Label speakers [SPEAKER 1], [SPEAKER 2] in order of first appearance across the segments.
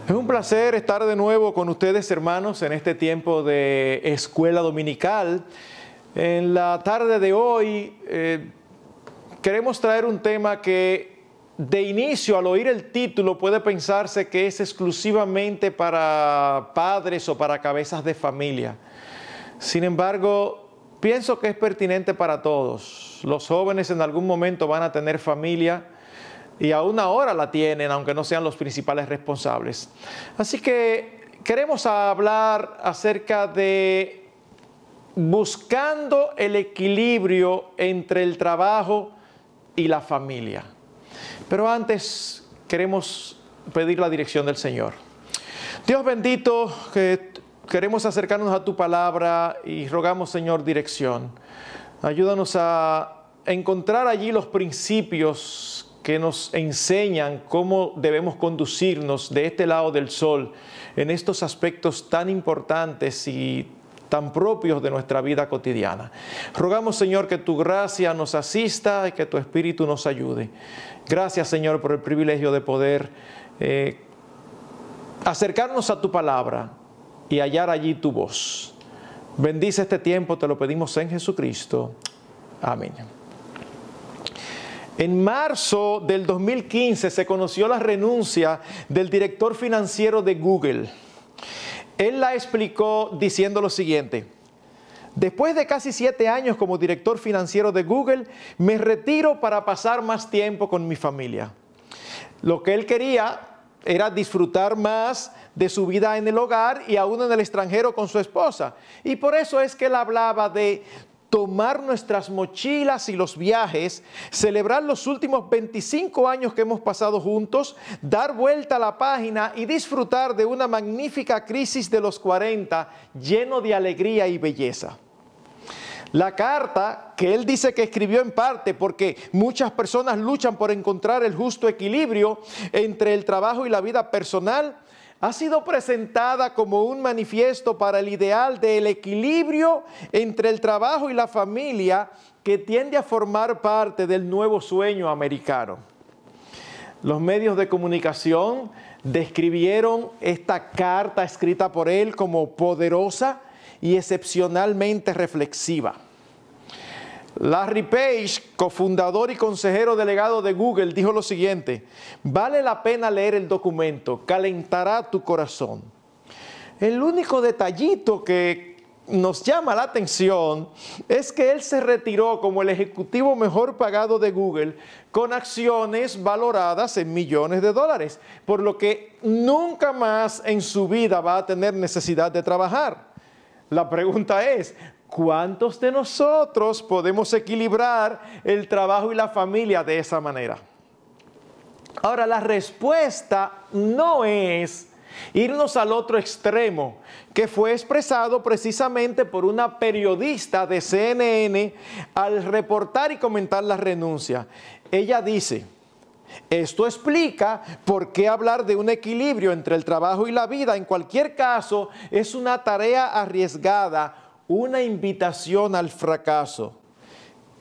[SPEAKER 1] Es un placer estar de nuevo con ustedes, hermanos, en este tiempo de escuela dominical. En la tarde de hoy queremos traer un tema que de inicio, al oír el título, puede pensarse que es exclusivamente para padres o para cabezas de familia. Sin embargo, pienso que es pertinente para todos. Los jóvenes en algún momento van a tener familia y aún ahora la tienen, aunque no sean los principales responsables. Así que queremos hablar acerca de buscando el equilibrio entre el trabajo y la familia. Pero antes queremos pedir la dirección del Señor. Dios bendito, que queremos acercarnos a tu palabra y rogamos, Señor, dirección. Ayúdanos a encontrar allí los principios que nos enseñan cómo debemos conducirnos de este lado del sol en estos aspectos tan importantes y tan propios de nuestra vida cotidiana. Rogamos, Señor, que tu gracia nos asista y que tu Espíritu nos ayude. Gracias, Señor, por el privilegio de poder acercarnos a tu palabra y hallar allí tu voz. Bendice este tiempo, te lo pedimos en Jesucristo. Amén. En marzo del 2015 se conoció la renuncia del director financiero de Google. Él la explicó diciendo lo siguiente: después de casi 7 años como director financiero de Google, me retiro para pasar más tiempo con mi familia. Lo que él quería era disfrutar más de su vida en el hogar y aún en el extranjero con su esposa. Y por eso es que él hablaba de tomar nuestras mochilas y los viajes, celebrar los últimos 25 años que hemos pasado juntos, dar vuelta a la página y disfrutar de una magnífica crisis de los 40 lleno de alegría y belleza. La carta que él dice que escribió en parte porque muchas personas luchan por encontrar el justo equilibrio entre el trabajo y la vida personal, ha sido presentada como un manifiesto para el ideal del equilibrio entre el trabajo y la familia que tiende a formar parte del nuevo sueño americano. Los medios de comunicación describieron esta carta escrita por él como poderosa y excepcionalmente reflexiva. Larry Page, cofundador y consejero delegado de Google, dijo lo siguiente: vale la pena leer el documento, calentará tu corazón. El único detallito que nos llama la atención es que él se retiró como el ejecutivo mejor pagado de Google con acciones valoradas en millones de dólares, por lo que nunca más en su vida va a tener necesidad de trabajar. La pregunta es: ¿cuántos de nosotros podemos equilibrar el trabajo y la familia de esa manera? Ahora, la respuesta no es irnos al otro extremo, que fue expresado precisamente por una periodista de CNN al reportar y comentar la renuncia. Ella dice: esto explica por qué hablar de un equilibrio entre el trabajo y la vida, en cualquier caso, es una tarea arriesgada, una invitación al fracaso.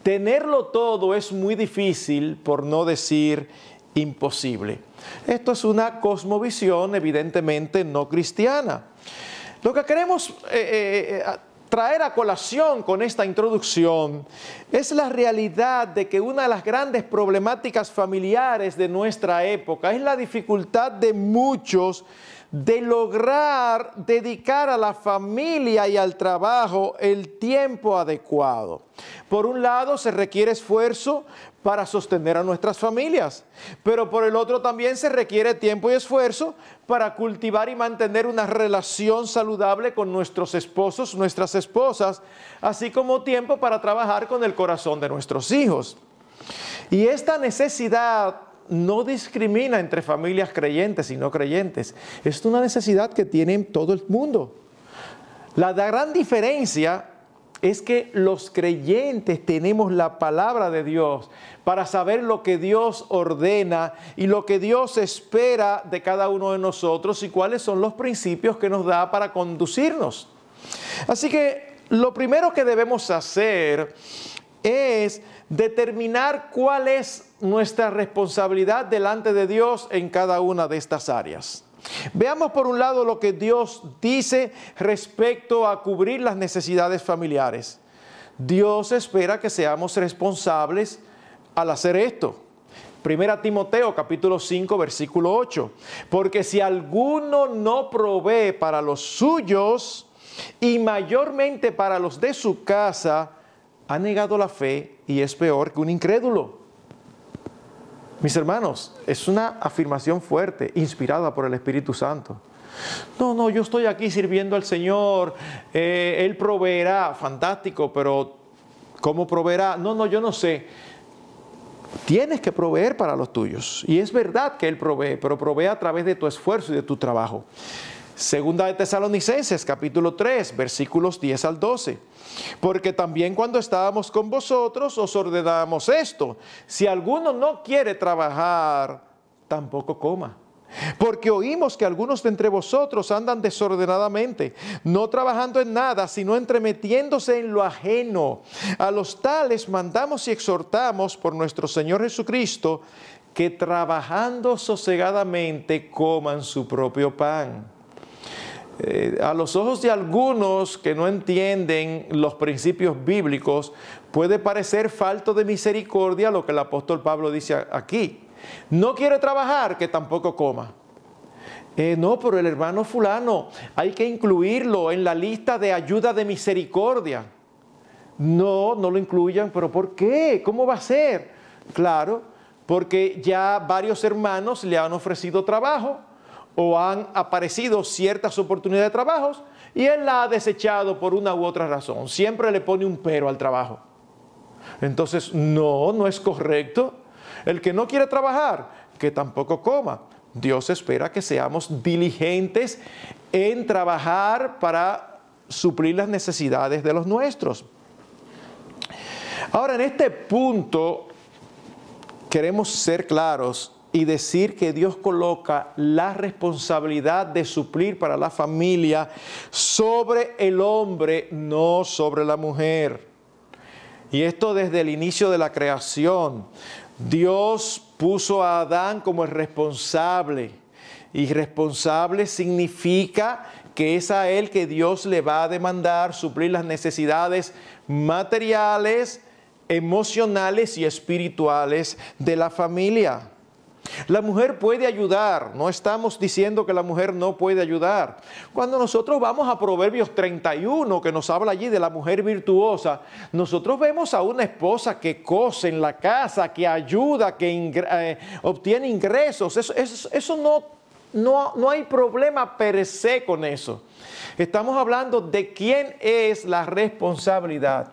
[SPEAKER 1] Tenerlo todo es muy difícil, por no decir imposible. Esto es una cosmovisión evidentemente no cristiana. Lo que queremos traer a colación con esta introducción es la realidad de que una de las grandes problemáticas familiares de nuestra época es la dificultad de muchos de lograr dedicar a la familia y al trabajo el tiempo adecuado. Por un lado, se requiere esfuerzo para sostener a nuestras familias, pero por el otro también se requiere tiempo y esfuerzo para cultivar y mantener una relación saludable con nuestros esposos, nuestras esposas, así como tiempo para trabajar con el corazón de nuestros hijos. Y esta necesidad no discrimina entre familias creyentes y no creyentes. Es una necesidad que tiene todo el mundo. La gran diferencia es que los creyentes tenemos la palabra de Dios para saber lo que Dios ordena y lo que Dios espera de cada uno de nosotros y cuáles son los principios que nos da para conducirnos. Así que lo primero que debemos hacer es determinar cuál es nuestra responsabilidad delante de Dios en cada una de estas áreas. Veamos por un lado lo que Dios dice respecto a cubrir las necesidades familiares. Dios espera que seamos responsables al hacer esto. Primera Timoteo capítulo 5 versículo 8. Porque si alguno no provee para los suyos y mayormente para los de su casa, ha negado la fe y es peor que un incrédulo. Mis hermanos, es una afirmación fuerte, inspirada por el Espíritu Santo. No, yo estoy aquí sirviendo al Señor, Él proveerá, fantástico, pero ¿cómo proveerá? No, yo no sé. Tienes que proveer para los tuyos. Y es verdad que Él provee, pero provee a través de tu esfuerzo y de tu trabajo. Segunda de Tesalonicenses, capítulo 3, versículos 10 al 12. Porque también cuando estábamos con vosotros os ordenamos esto: si alguno no quiere trabajar, tampoco coma. Porque oímos que algunos de entre vosotros andan desordenadamente, no trabajando en nada, sino entremetiéndose en lo ajeno. A los tales mandamos y exhortamos por nuestro Señor Jesucristo, que trabajando sosegadamente coman su propio pan. A los ojos de algunos que no entienden los principios bíblicos, puede parecer falto de misericordia lo que el apóstol Pablo dice aquí. No quiere trabajar, que tampoco coma. No, pero el hermano fulano hay que incluirlo en la lista de ayuda de misericordia. No lo incluyan, pero ¿por qué? ¿Cómo va a ser? Claro, porque ya varios hermanos le han ofrecido trabajo o han aparecido ciertas oportunidades de trabajos y él la ha desechado por una u otra razón. Siempre le pone un pero al trabajo. Entonces, no es correcto. El que no quiere trabajar, que tampoco coma. Dios espera que seamos diligentes en trabajar para suplir las necesidades de los nuestros. Ahora, en este punto, queremos ser claros y decir que Dios coloca la responsabilidad de suplir para la familia sobre el hombre, no sobre la mujer. Y esto desde el inicio de la creación. Dios puso a Adán como el responsable. Y responsable significa que es a él que Dios le va a demandar suplir las necesidades materiales, emocionales y espirituales de la familia. La mujer puede ayudar, no estamos diciendo que la mujer no puede ayudar. Cuando nosotros vamos a Proverbios 31, que nos habla allí de la mujer virtuosa, nosotros vemos a una esposa que cose en la casa, que ayuda, que obtiene ingresos. Eso no hay problema per se con eso. Estamos hablando de quién es la responsabilidad,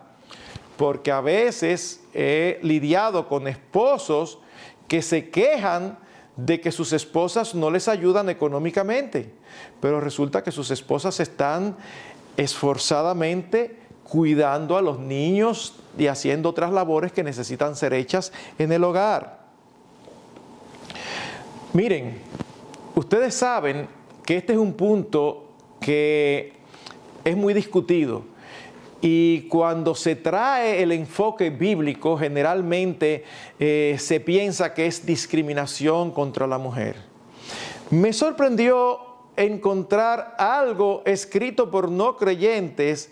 [SPEAKER 1] porque a veces he lidiado con esposos que se quejan de que sus esposas no les ayudan económicamente, pero resulta que sus esposas están esforzadamente cuidando a los niños y haciendo otras labores que necesitan ser hechas en el hogar. Miren, ustedes saben que este es un punto que es muy discutido. Y cuando se trae el enfoque bíblico, generalmente se piensa que es discriminación contra la mujer. Me sorprendió encontrar algo escrito por no creyentes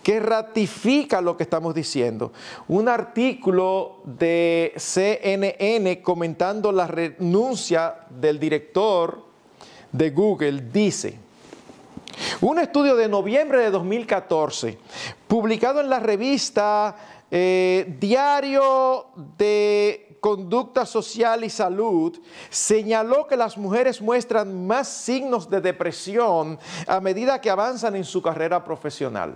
[SPEAKER 1] que ratifica lo que estamos diciendo. Un artículo de CNN comentando la renuncia del director de Google dice: un estudio de noviembre de 2014, publicado en la revista Diario de Conducta Social y Salud, señaló que las mujeres muestran más signos de depresión a medida que avanzan en su carrera profesional.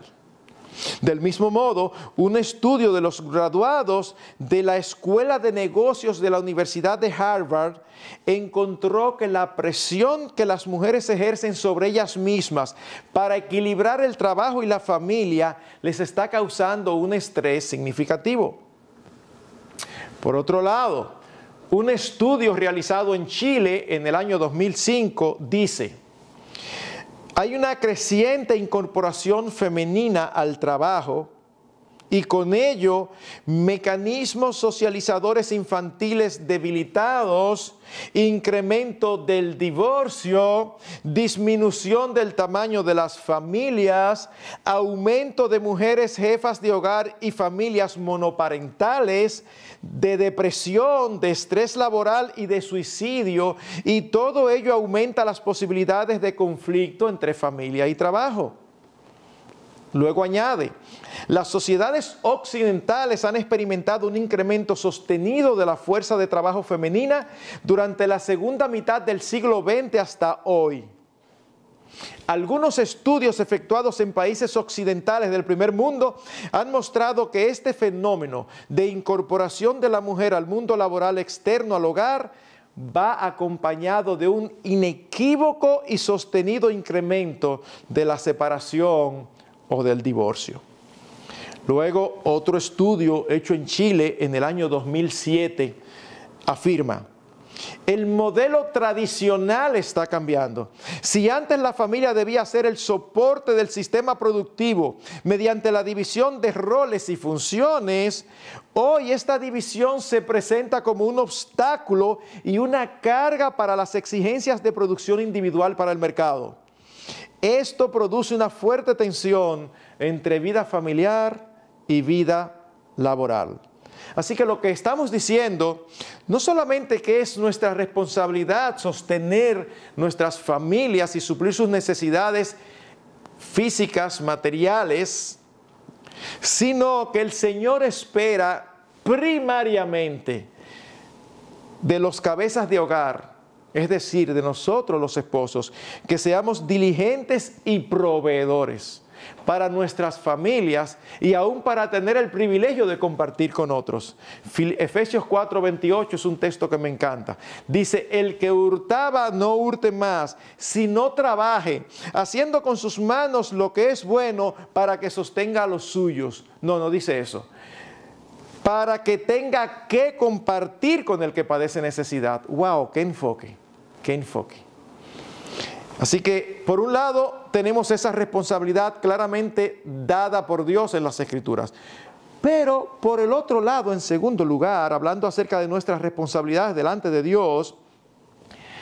[SPEAKER 1] Del mismo modo, un estudio de los graduados de la Escuela de Negocios de la Universidad de Harvard encontró que la presión que las mujeres ejercen sobre ellas mismas para equilibrar el trabajo y la familia les está causando un estrés significativo. Por otro lado, un estudio realizado en Chile en el año 2005 dice: hay una creciente incorporación femenina al trabajo y con ello mecanismos socializadores infantiles debilitados, incremento del divorcio, disminución del tamaño de las familias, aumento de mujeres jefas de hogar y familias monoparentales, de depresión, de estrés laboral y de suicidio, y todo ello aumenta las posibilidades de conflicto entre familia y trabajo. Luego añade, las sociedades occidentales han experimentado un incremento sostenido de la fuerza de trabajo femenina durante la segunda mitad del siglo XX hasta hoy. Algunos estudios efectuados en países occidentales del primer mundo han mostrado que este fenómeno de incorporación de la mujer al mundo laboral externo al hogar va acompañado de un inequívoco y sostenido incremento de la separación o del divorcio. Luego, otro estudio hecho en Chile en el año 2007 afirma: el modelo tradicional está cambiando. Si antes la familia debía ser el soporte del sistema productivo mediante la división de roles y funciones, hoy esta división se presenta como un obstáculo y una carga para las exigencias de producción individual para el mercado. Esto produce una fuerte tensión entre vida familiar y vida laboral. Así que lo que estamos diciendo, no solamente que es nuestra responsabilidad sostener nuestras familias y suplir sus necesidades físicas, materiales, sino que el Señor espera primariamente de los cabezas de hogar, es decir, de nosotros los esposos, que seamos diligentes y proveedores para nuestras familias y aún para tener el privilegio de compartir con otros. Efesios 4:28 es un texto que me encanta. Dice, el que hurtaba no hurte más, sino trabaje, haciendo con sus manos lo que es bueno para que sostenga a los suyos. No dice eso. Para que tenga que compartir con el que padece necesidad. ¡Wow! ¡Qué enfoque! ¡Qué enfoque! Así que, por un lado, tenemos esa responsabilidad claramente dada por Dios en las Escrituras. Pero, por el otro lado, en segundo lugar, hablando acerca de nuestras responsabilidades delante de Dios,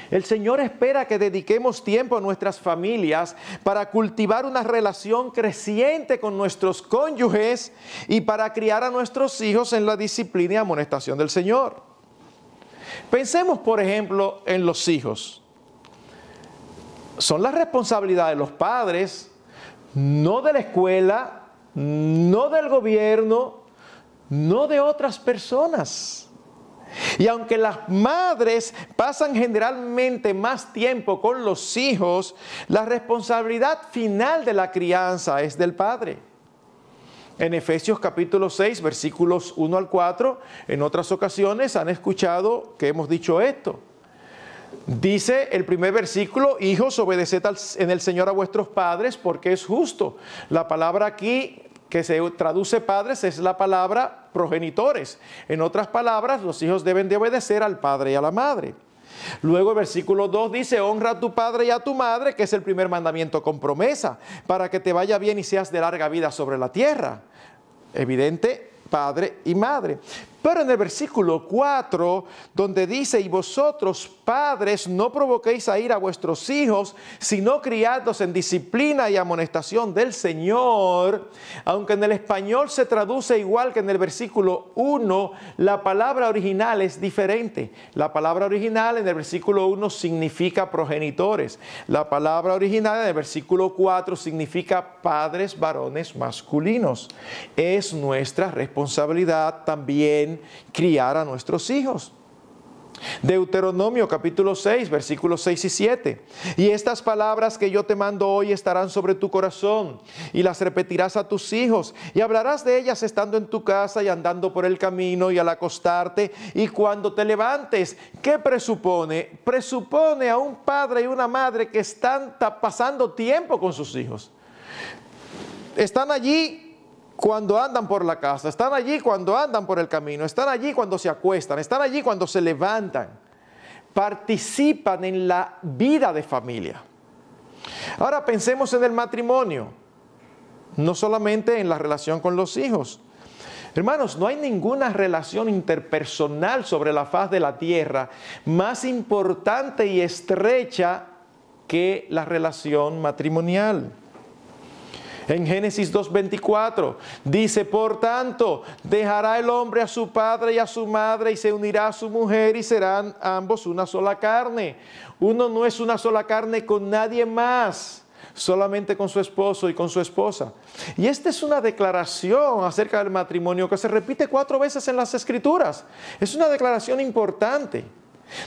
[SPEAKER 1] el Señor espera que dediquemos tiempo a nuestras familias para cultivar una relación creciente con nuestros cónyuges y para criar a nuestros hijos en la disciplina y amonestación del Señor. Pensemos, por ejemplo, en los hijos. Son la responsabilidad de los padres, no de la escuela, no del gobierno, no de otras personas. Y aunque las madres pasan generalmente más tiempo con los hijos, la responsabilidad final de la crianza es del padre. En Efesios capítulo 6, versículos 1 al 4, en otras ocasiones han escuchado que hemos dicho esto. Dice el primer versículo, hijos, obedeced en el Señor a vuestros padres porque es justo. La palabra aquí que se traduce padres es la palabra progenitores. En otras palabras, los hijos deben de obedecer al padre y a la madre. Luego el versículo 2 dice, honra a tu padre y a tu madre, que es el primer mandamiento con promesa, para que te vaya bien y seas de larga vida sobre la tierra. Evidente, padre y madre. Pero en el versículo 4, donde dice, y vosotros, padres, no provoquéis a ira a vuestros hijos, sino criadlos en disciplina y amonestación del Señor. Aunque en el español se traduce igual que en el versículo 1, la palabra original es diferente. La palabra original en el versículo 1 significa progenitores. La palabra original en el versículo 4 significa padres varones masculinos. Es nuestra responsabilidad también criar a nuestros hijos. Deuteronomio capítulo 6, versículos 6 y 7. Y estas palabras que yo te mando hoy estarán sobre tu corazón, y las repetirás a tus hijos, y hablarás de ellas estando en tu casa y andando por el camino y al acostarte y cuando te levantes. ¿Qué presupone? Presupone a un padre y una madre que están pasando tiempo con sus hijos. Están allí cuando andan por la casa, están allí cuando andan por el camino, están allí cuando se acuestan, están allí cuando se levantan. Participan en la vida de familia. Ahora pensemos en el matrimonio, no solamente en la relación con los hijos. Hermanos, no hay ninguna relación interpersonal sobre la faz de la tierra más importante y estrecha que la relación matrimonial. En Génesis 2:24 dice, por tanto, dejará el hombre a su padre y a su madre y se unirá a su mujer y serán ambos una sola carne. Uno no es una sola carne con nadie más, solamente con su esposo y con su esposa. Y esta es una declaración acerca del matrimonio que se repite 4 veces en las Escrituras. Es una declaración importante.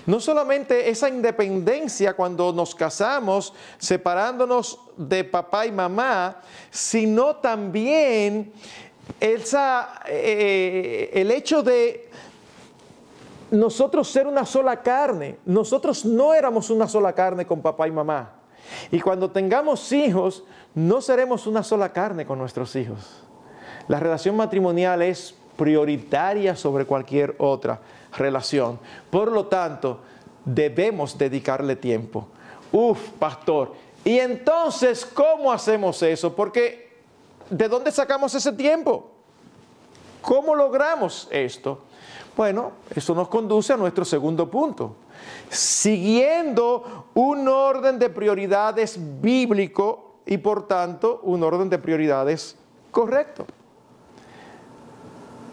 [SPEAKER 1] No solamente esa independencia cuando nos casamos, separándonos de papá y mamá, sino también el hecho de nosotros ser una sola carne. Nosotros no éramos una sola carne con papá y mamá. Y cuando tengamos hijos, no seremos una sola carne con nuestros hijos. La relación matrimonial es prioritaria sobre cualquier otra relación. Por lo tanto, debemos dedicarle tiempo. Pastor, ¿y entonces cómo hacemos eso? Porque ¿de dónde sacamos ese tiempo? ¿Cómo logramos esto? Bueno, eso nos conduce a nuestro segundo punto. Siguiendo un orden de prioridades bíblico y por tanto un orden de prioridades correcto.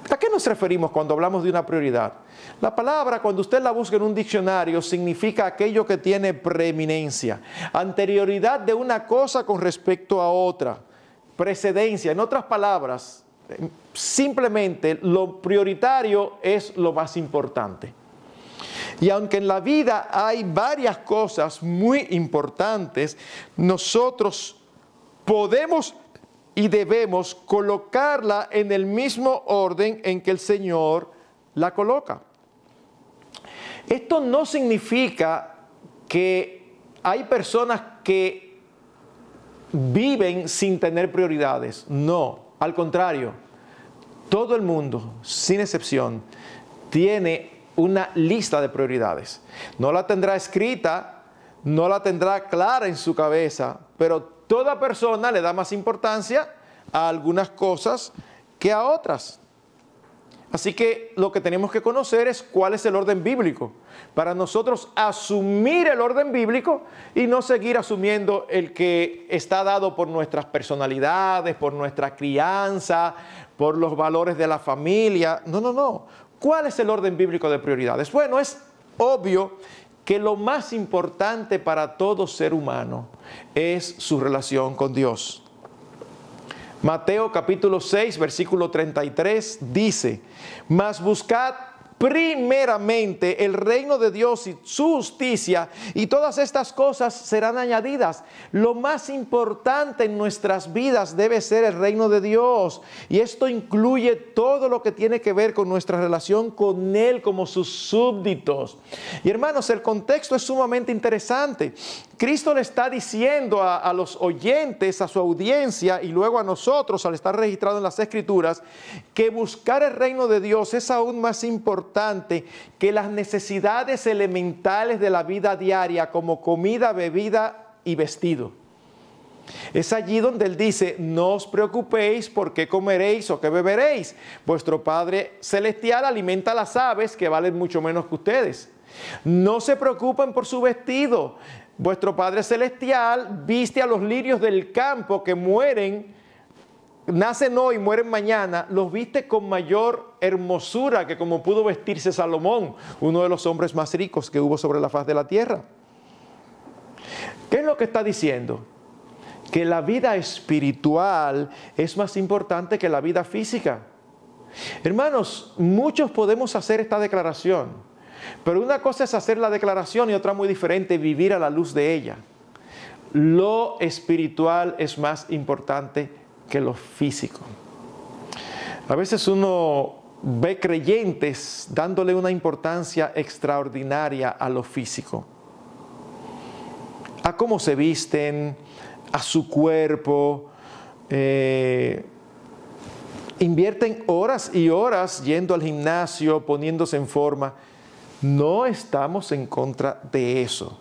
[SPEAKER 1] ¿A qué nos referimos cuando hablamos de una prioridad? La palabra, cuando usted la busca en un diccionario, significa aquello que tiene preeminencia, anterioridad de una cosa con respecto a otra, precedencia. En otras palabras, simplemente lo prioritario es lo más importante. Y aunque en la vida hay varias cosas muy importantes, nosotros podemos y debemos colocarla en el mismo orden en que el Señor la coloca. Esto no significa que hay personas que viven sin tener prioridades. No, al contrario, todo el mundo, sin excepción, tiene una lista de prioridades. No la tendrá escrita, no la tendrá clara en su cabeza, pero toda persona le da más importancia a algunas cosas que a otras. Así que lo que tenemos que conocer es cuál es el orden bíblico, para nosotros asumir el orden bíblico y no seguir asumiendo el que está dado por nuestras personalidades, por nuestra crianza, por los valores de la familia. No. ¿Cuál es el orden bíblico de prioridades? Bueno, es obvio que lo más importante para todo ser humano es su relación con Dios. Mateo capítulo 6, versículo 33 dice, mas buscad primeramente el reino de Dios y su justicia, y todas estas cosas serán añadidas. Lo más importante en nuestras vidas debe ser el reino de Dios, y esto incluye todo lo que tiene que ver con nuestra relación con Él como sus súbditos. Y hermanos, el contexto es sumamente interesante. Cristo le está diciendo a los oyentes, a su audiencia y luego a nosotros, al estar registrado en las Escrituras, que buscar el reino de Dios es aún más importante que las necesidades elementales de la vida diaria como comida, bebida y vestido. Es allí donde Él dice, no os preocupéis por qué comeréis o qué beberéis. Vuestro Padre Celestial alimenta las aves que valen mucho menos que ustedes. No se preocupen por su vestido. Vuestro Padre Celestial viste a los lirios del campo que mueren, nacen hoy y mueren mañana, los viste con mayor hermosura que como pudo vestirse Salomón, uno de los hombres más ricos que hubo sobre la faz de la tierra. ¿Qué es lo que está diciendo? Que la vida espiritual es más importante que la vida física. Hermanos, muchos podemos hacer esta declaración. Pero una cosa es hacer la declaración y otra muy diferente, vivir a la luz de ella. Lo espiritual es más importante que lo físico. A veces uno ve creyentes dándole una importancia extraordinaria a lo físico. A cómo se visten, a su cuerpo. Invierten horas y horas yendo al gimnasio, poniéndose en forma. No estamos en contra de eso.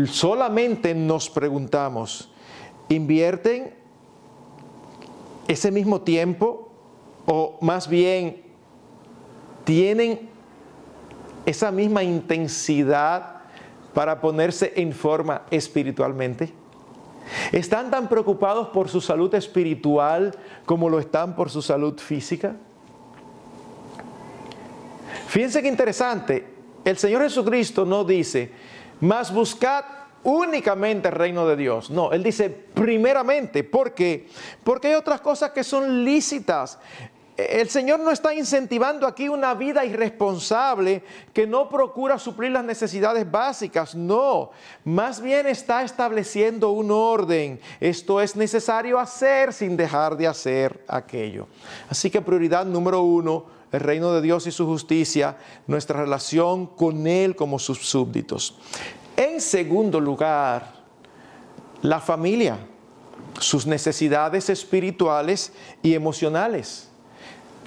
[SPEAKER 1] Solamente nos preguntamos, ¿invierten ese mismo tiempo o más bien tienen esa misma intensidad para ponerse en forma espiritualmente? ¿Están tan preocupados por su salud espiritual como lo están por su salud física? Fíjense qué interesante, el Señor Jesucristo no dice, mas buscad únicamente el reino de Dios. No, Él dice primeramente. ¿Por qué? Porque hay otras cosas que son lícitas. El Señor no está incentivando aquí una vida irresponsable que no procura suplir las necesidades básicas. No, más bien está estableciendo un orden. Esto es necesario hacer sin dejar de hacer aquello. Así que prioridad número 1, el reino de Dios y su justicia, nuestra relación con Él como sus súbditos. En segundo lugar, la familia, sus necesidades espirituales y emocionales.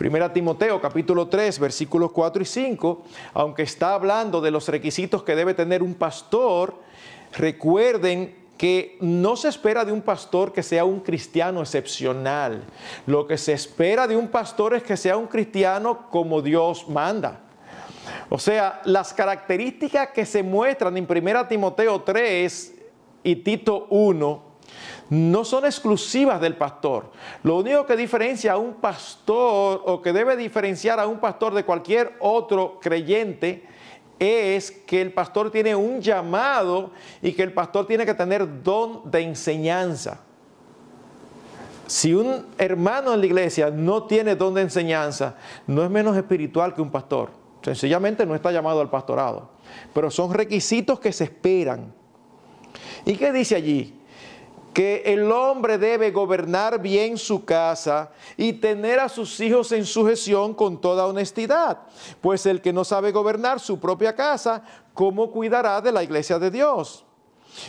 [SPEAKER 1] 1 Timoteo capítulo 3 versículos 4 y 5, aunque está hablando de los requisitos que debe tener un pastor, recuerden que no se espera de un pastor que sea un cristiano excepcional. Lo que se espera de un pastor es que sea un cristiano como Dios manda. O sea, las características que se muestran en 1 Timoteo 3 y Tito 1 no son exclusivas del pastor. Lo único que diferencia a un pastor o que debe diferenciar a un pastor de cualquier otro creyente es que el pastor tiene un llamado y que el pastor tiene que tener don de enseñanza. Si un hermano en la iglesia no tiene don de enseñanza, no es menos espiritual que un pastor. Sencillamente no está llamado al pastorado. Pero son requisitos que se esperan. ¿Y qué dice allí? Que el hombre debe gobernar bien su casa y tener a sus hijos en sujeción con toda honestidad. Pues el que no sabe gobernar su propia casa, ¿cómo cuidará de la iglesia de Dios?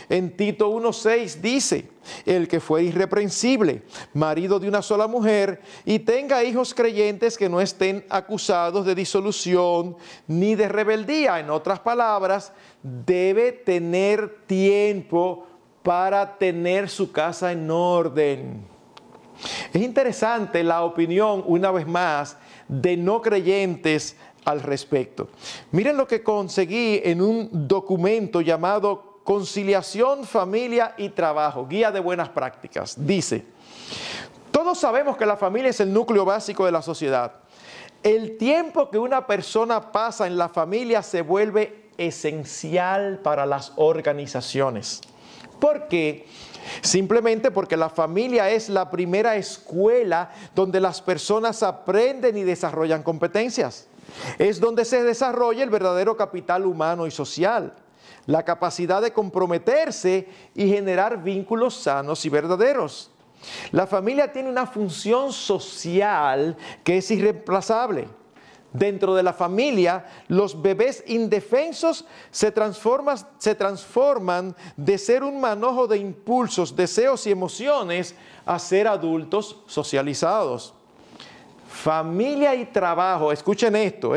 [SPEAKER 1] En Tito 1:6 dice, el que fue irreprensible, marido de una sola mujer, y tenga hijos creyentes que no estén acusados de disolución ni de rebeldía. En otras palabras, debe tener tiempo para tener su casa en orden. Es interesante la opinión, una vez más, de no creyentes al respecto. Miren lo que conseguí en un documento llamado Conciliación, Familia y Trabajo, Guía de Buenas Prácticas. Dice, todos sabemos que la familia es el núcleo básico de la sociedad. El tiempo que una persona pasa en la familia se vuelve esencial para las organizaciones. ¿Por qué? Simplemente porque la familia es la primera escuela donde las personas aprenden y desarrollan competencias. Es donde se desarrolla el verdadero capital humano y social, la capacidad de comprometerse y generar vínculos sanos y verdaderos. La familia tiene una función social que es irreemplazable. Dentro de la familia, los bebés indefensos se transforman de ser un manojo de impulsos, deseos y emociones a ser adultos socializados. Familia y trabajo, escuchen esto,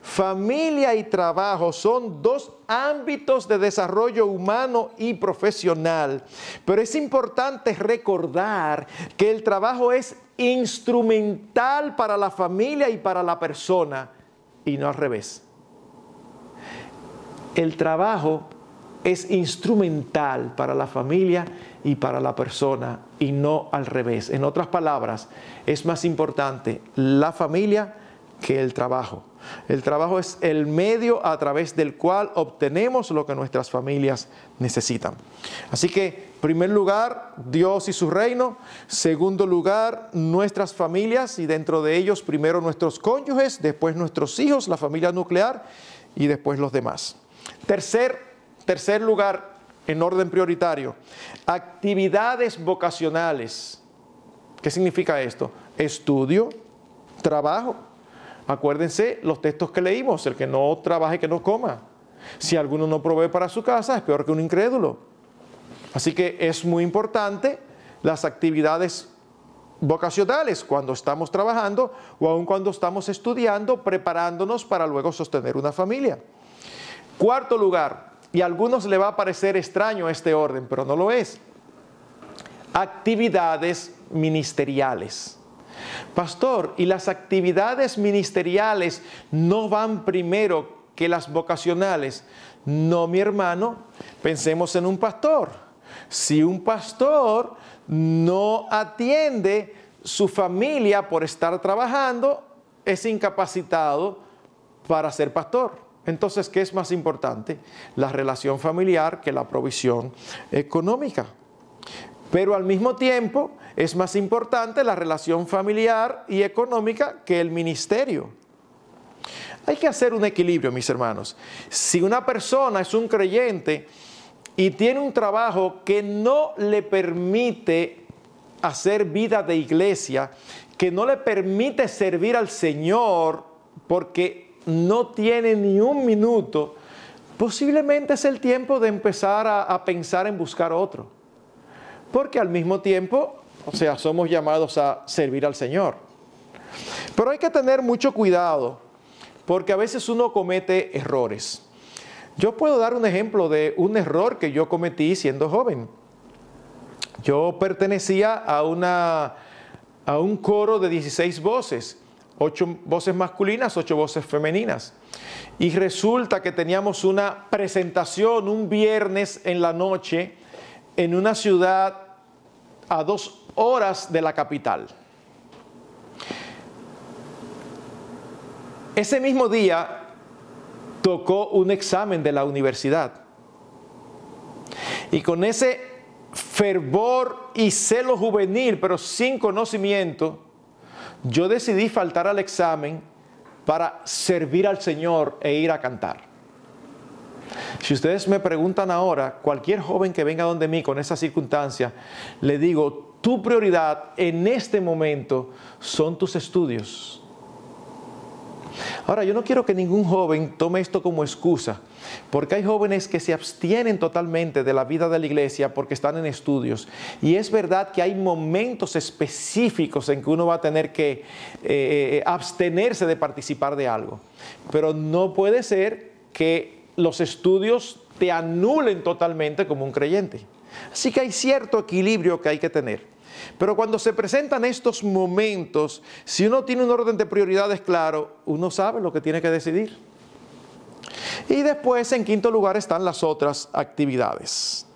[SPEAKER 1] familia y trabajo son dos ámbitos de desarrollo humano y profesional, pero es importante recordar que el trabajo es instrumental para la familia y para la persona, y no al revés. El trabajo es instrumental para la familia y para la persona, y no al revés. En otras palabras, es más importante la familia que el trabajo. El trabajo es el medio a través del cual obtenemos lo que nuestras familias necesitan. Así que, en primer lugar, Dios y su reino. Segundo lugar, nuestras familias, y dentro de ellos primero nuestros cónyuges, después nuestros hijos, la familia nuclear, y después los demás. Tercer lugar, en orden prioritario, actividades vocacionales. ¿Qué significa esto? Estudio, trabajo. Acuérdense los textos que leímos, el que no trabaje, que no coma. Si alguno no provee para su casa, es peor que un incrédulo. Así que es muy importante las actividades vocacionales cuando estamos trabajando o aun cuando estamos estudiando, preparándonos para luego sostener una familia. Cuarto lugar, y a algunos le va a parecer extraño este orden, pero no lo es. Actividades ministeriales. Pastor, ¿y las actividades ministeriales no van primero que las vocacionales? No, mi hermano, pensemos en un pastor. Si un pastor no atiende su familia por estar trabajando, es incapacitado para ser pastor. Entonces, ¿qué es más importante? La relación familiar que la provisión económica. Pero al mismo tiempo es más importante la relación familiar y económica que el ministerio. Hay que hacer un equilibrio, mis hermanos. Si una persona es un creyente y tiene un trabajo que no le permite hacer vida de iglesia, que no le permite servir al Señor porque no tiene ni un minuto, posiblemente es el tiempo de empezar a pensar en buscar otro. Porque al mismo tiempo, somos llamados a servir al Señor. Pero hay que tener mucho cuidado, porque a veces uno comete errores. Yo puedo dar un ejemplo de un error que yo cometí siendo joven. Yo pertenecía a un coro de 16 voces, 8 voces masculinas, 8 voces femeninas. Y resulta que teníamos una presentación un viernes en la noche en una ciudad a 2 horas de la capital. Ese mismo día tocó un examen de la universidad. Y con ese fervor y celo juvenil, pero sin conocimiento, yo decidí faltar al examen para servir al Señor e ir a cantar. Si ustedes me preguntan ahora, cualquier joven que venga donde mí con esa circunstancia, le digo, tu prioridad en este momento son tus estudios. Ahora, yo no quiero que ningún joven tome esto como excusa, porque hay jóvenes que se abstienen totalmente de la vida de la iglesia porque están en estudios. Y es verdad que hay momentos específicos en que uno va a tener que abstenerse de participar de algo. Pero no puede ser que los estudios te anulen totalmente como un creyente. Así que hay cierto equilibrio que hay que tener. Pero cuando se presentan estos momentos, si uno tiene un orden de prioridades claro, uno sabe lo que tiene que decidir. Y después, en quinto lugar, están las otras actividades.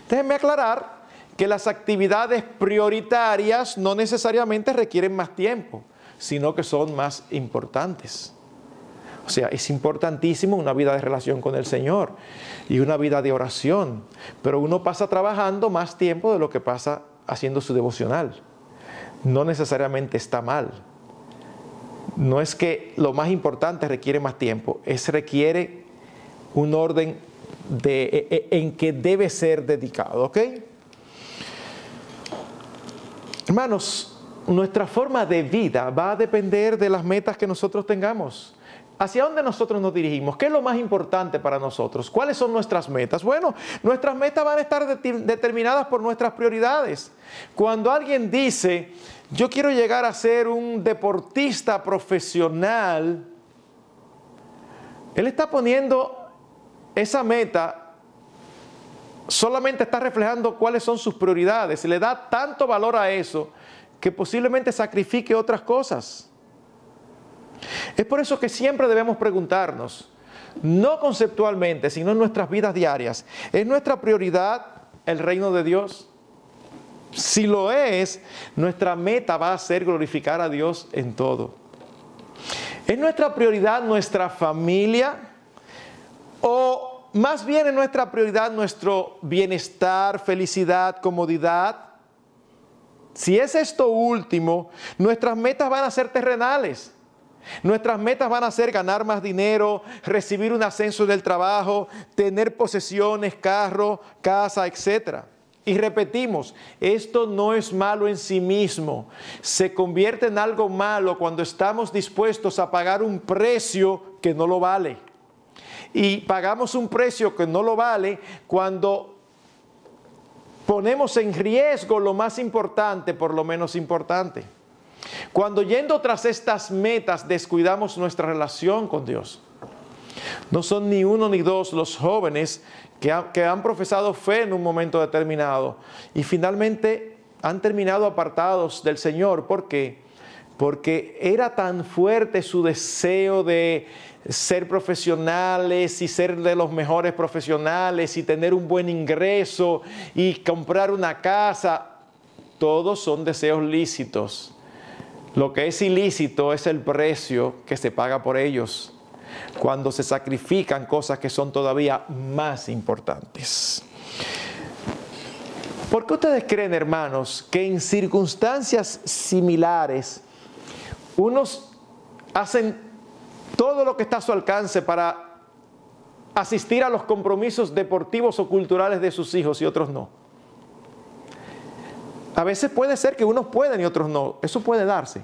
[SPEAKER 1] Déjenme aclarar que las actividades prioritarias no necesariamente requieren más tiempo, sino que son más importantes. O sea, es importantísimo una vida de relación con el Señor y una vida de oración, pero uno pasa trabajando más tiempo de lo que pasa haciendo su devocional. No necesariamente está mal. No es que lo más importante requiere más tiempo, requiere un orden en que debe ser dedicado, ¿ok? Hermanos, nuestra forma de vida va a depender de las metas que nosotros tengamos. ¿Hacia dónde nosotros nos dirigimos? ¿Qué es lo más importante para nosotros? ¿Cuáles son nuestras metas? Bueno, nuestras metas van a estar determinadas por nuestras prioridades. Cuando alguien dice, yo quiero llegar a ser un deportista profesional, él está poniendo esa meta, solamente está reflejando cuáles son sus prioridades. Le da tanto valor a eso que posiblemente sacrifique otras cosas. Es por eso que siempre debemos preguntarnos, no conceptualmente, sino en nuestras vidas diarias, ¿es nuestra prioridad el reino de Dios? Si lo es, nuestra meta va a ser glorificar a Dios en todo. ¿Es nuestra prioridad nuestra familia? ¿O más bien es nuestra prioridad nuestro bienestar, felicidad, comodidad? Si es esto último, nuestras metas van a ser terrenales. Nuestras metas van a ser ganar más dinero, recibir un ascenso del trabajo, tener posesiones, carro, casa, etc. Y repetimos, esto no es malo en sí mismo. Se convierte en algo malo cuando estamos dispuestos a pagar un precio que no lo vale. Y pagamos un precio que no lo vale cuando ponemos en riesgo lo más importante por lo menos importante. Cuando yendo tras estas metas descuidamos nuestra relación con Dios. No son ni uno ni dos los jóvenes que han profesado fe en un momento determinado y finalmente han terminado apartados del Señor. ¿Por qué? porque era tan fuerte su deseo de ser profesionales y ser de los mejores profesionales y tener un buen ingreso y comprar una casa. Todos son deseos lícitos. Lo que es ilícito es el precio que se paga por ellos cuando se sacrifican cosas que son todavía más importantes. ¿Por qué ustedes creen, hermanos, que en circunstancias similares unos hacen todo lo que está a su alcance para asistir a los compromisos deportivos o culturales de sus hijos y otros no? A veces puede ser que unos pueden y otros no. Eso puede darse.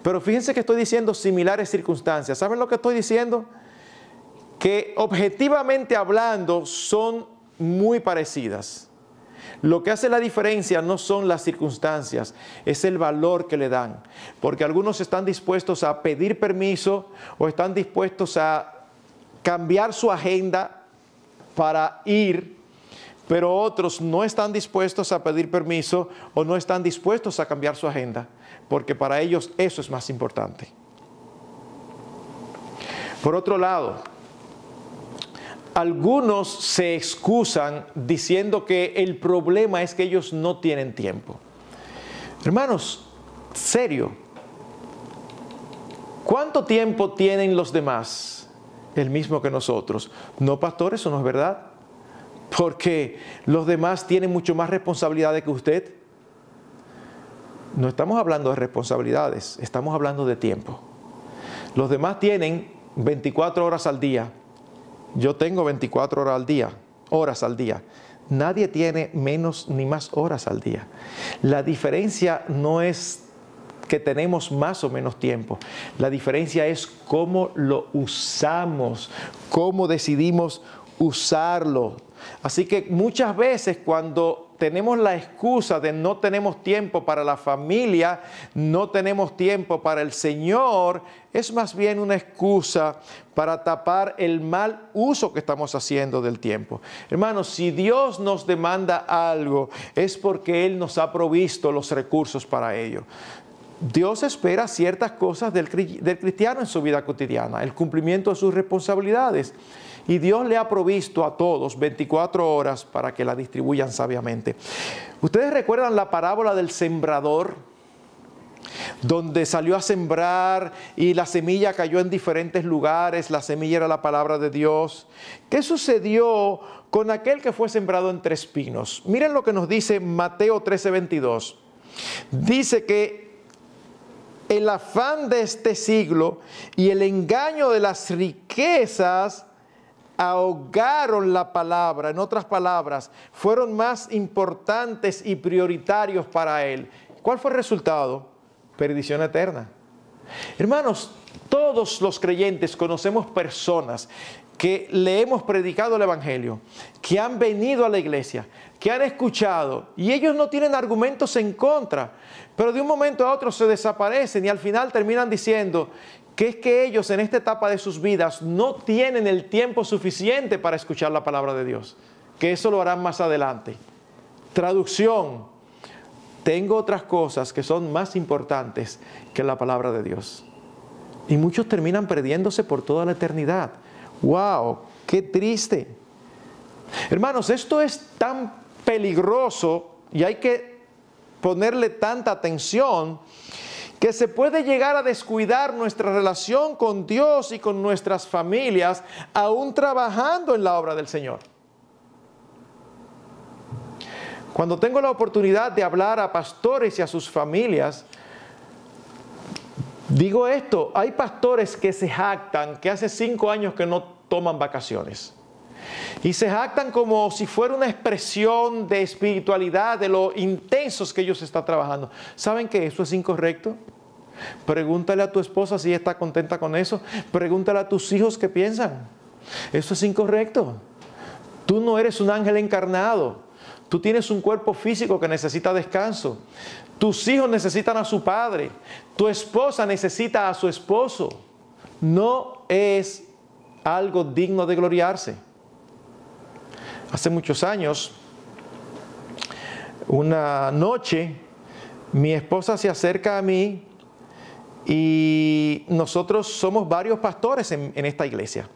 [SPEAKER 1] Pero fíjense que estoy diciendo similares circunstancias. ¿Saben lo que estoy diciendo? Que objetivamente hablando son muy parecidas. Lo que hace la diferencia no son las circunstancias, es el valor que le dan. Porque algunos están dispuestos a pedir permiso o están dispuestos a cambiar su agenda para ir, pero otros no están dispuestos a pedir permiso o no están dispuestos a cambiar su agenda, porque para ellos eso es más importante. Por otro lado, algunos se excusan diciendo que el problema es que ellos no tienen tiempo. Hermanos, serio, ¿cuánto tiempo tienen los demás? El mismo que nosotros. No, pastor, eso no es verdad. Porque los demás tienen mucho más responsabilidades que usted. No estamos hablando de responsabilidades, estamos hablando de tiempo. Los demás tienen 24 horas al día. Yo tengo 24 horas al día. Nadie tiene menos ni más horas al día. La diferencia no es que tenemos más o menos tiempo. La diferencia es cómo lo usamos, cómo decidimos usarlo. Así que muchas veces cuando tenemos la excusa de no tenemos tiempo para la familia, no tenemos tiempo para el Señor, es más bien una excusa para tapar el mal uso que estamos haciendo del tiempo. Hermanos, si Dios nos demanda algo, es porque Él nos ha provisto los recursos para ello. Dios espera ciertas cosas del cristiano en su vida cotidiana, el cumplimiento de sus responsabilidades. Y Dios le ha provisto a todos 24 horas para que la distribuyan sabiamente. ¿Ustedes recuerdan la parábola del sembrador? Donde salió a sembrar y la semilla cayó en diferentes lugares. La semilla era la palabra de Dios. ¿Qué sucedió con aquel que fue sembrado entre espinos? Miren lo que nos dice Mateo 13:22. Dice que el afán de este siglo y el engaño de las riquezas ahogaron la palabra. En otras palabras, fueron más importantes y prioritarios para él. ¿Cuál fue el resultado? Perdición eterna. Hermanos, todos los creyentes conocemos personas que le hemos predicado el Evangelio, que han venido a la iglesia, que han escuchado, y ellos no tienen argumentos en contra, pero de un momento a otro se desaparecen y al final terminan diciendo que es que ellos en esta etapa de sus vidas no tienen el tiempo suficiente para escuchar la palabra de Dios, que eso lo harán más adelante. Traducción: tengo otras cosas que son más importantes que la palabra de Dios. Y muchos terminan perdiéndose por toda la eternidad. ¡Wow! ¡Qué triste! Hermanos, esto es tan peligroso y hay que ponerle tanta atención que se puede llegar a descuidar nuestra relación con Dios y con nuestras familias, aún trabajando en la obra del Señor. Cuando tengo la oportunidad de hablar a pastores y a sus familias, digo esto: hay pastores que se jactan que hace 5 años que no toman vacaciones. Y se jactan como si fuera una expresión de espiritualidad, de lo intensos que ellos están trabajando. ¿Saben que eso es incorrecto? Pregúntale a tu esposa si ella está contenta con eso. Pregúntale a tus hijos qué piensan. Eso es incorrecto. Tú no eres un ángel encarnado. Tú tienes un cuerpo físico que necesita descanso. Tus hijos necesitan a su padre. Tu esposa necesita a su esposo. No es algo digno de gloriarse. Hace muchos años, una noche, mi esposa se acerca a mí Y nosotros somos varios pastores en esta iglesia.